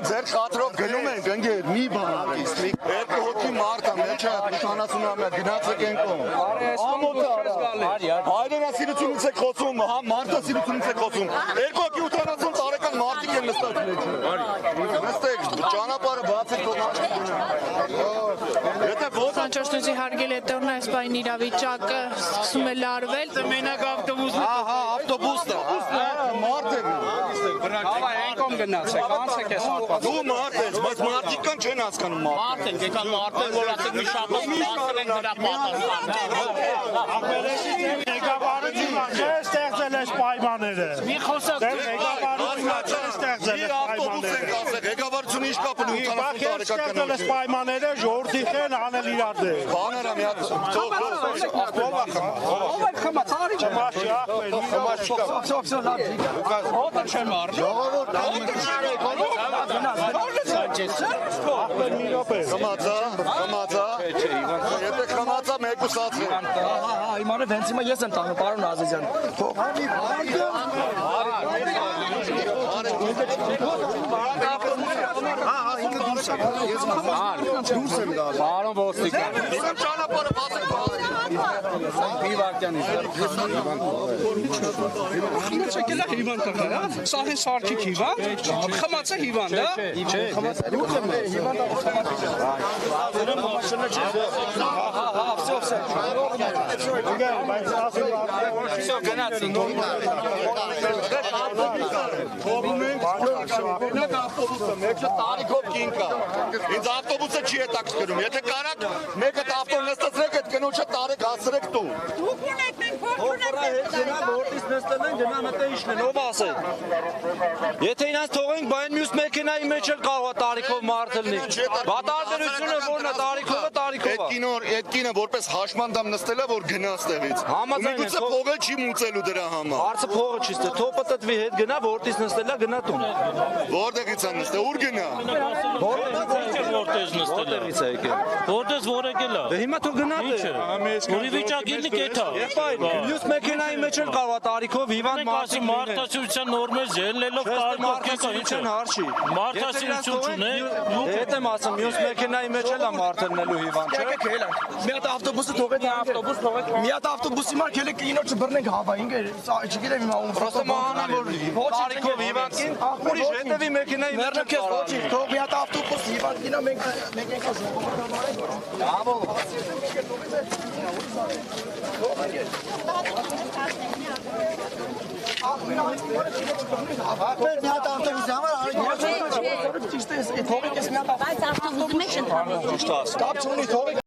Ձեր խաթրով գնում ենք ընկեր մի բան երկու հոգի մարդ է մեջը 70-ամյա գնացեք ենքոն հայրենասիրությունից եք խոսում հա մարդասիրությունից եք խոսում երկու հոգի 80 տարեկան մարդիկ են նստած մեջը նստեք ճանապարհը բացեք Սանջաշնոյի հարգել հետևն այս բային իրավիճակը սկսում է լարվել մենակ ավտոբուսն ավտոբուսն է մարդ է Հենկոմ գնացեք, անցեք ես արտված։ Դու մարդ ես, բայց մարդիկ կան չեն հասկանում Մարդ են, եկան մարդ են, որ ասեք մի շաբաթ մարդն են դրա պատասխան։ Ղեկավարությունը չէ ստեղծել այս պայմանները։ Մի խոսակ ղեկավարությունը չէ ստեղծել այս պայմանները։ Ղեկավարությունը ինչ կապ ունի 80 տարեկան ստեղծել այս պայմանները ժողովրդի են անել իրար դե։ Բաները մի հատ Խմացա մեկուսացրի Հիմանը վենց հիմա ես եմ տանում, պարոն Ազիզյան Պարոն ոստիկան Չեկել է հիվանդ տղա, Սահեն Սարգիկ հիվանդ, խմացա հիվանդ, հա? Մեկը տարիքով կին կա ինձ ավտոբուսը չի հետաքրքրում եթե կարաք մեկը ավտոն նստացրեք այդ կնոջը տարեք հասրեք դու Դուք ունեք մենք փոքր Որտից նստել են գնա մտե իշն են ով ասե Եթե ինձ թողենք բայն մյուս մեքենայի մեջ էլ կարող է տարիքով մարդ լինի Բատարբերությունը որն է տարիքովը տարիքով Այդ կինը որպես հաշմանդամ նստել է որ գնա ստեղից Միգուցե փողը չի մուծելու դրա համար Հարցը փողը չի ստե թոպը տտվի հետ գնա որտից նստել է գնա տուն Որտեղից է նստել ուր գնա Որտեղ նստել է Որտեղից է եկել Որտեղ որ եկել է Դե հիմա թող գնա Որի վիճակին կեթա Մյուս մեքենայի մեջ էլ կարող է տարիքով հիվանդ մարդիկ Մարդասիրության նորմեր ջելնելով տարիքով Մարդասիրություն հարցի Մարդասիրություն չունե Հետ եմ ասում մյուս մեքենայի մեջ էլ է մարդ լինելու հիվանդ չէ Մի հատ ավտոբուսը թողեք ավտոբուս թողեք մի հատ ավտոբուսի մար քելեք ինոց չբռնենք հավա ինքը չգիտեմ հիմա ում Պրոստը մանա որ տարիքով հիվանդին ուրիշ հետևի մեքենայի մեջ Մեռնքես ոչինչ թող մի հատ ավտոբուս հիվանդ գնա մենք ենք ժողովրդավարենք Բրավո Մի հատ ավտոբուսի համար արի ճիշտ է թողեք ես մի հատ Բայց ավտոբուսի մեջ են թողել Կապ չունի թողեք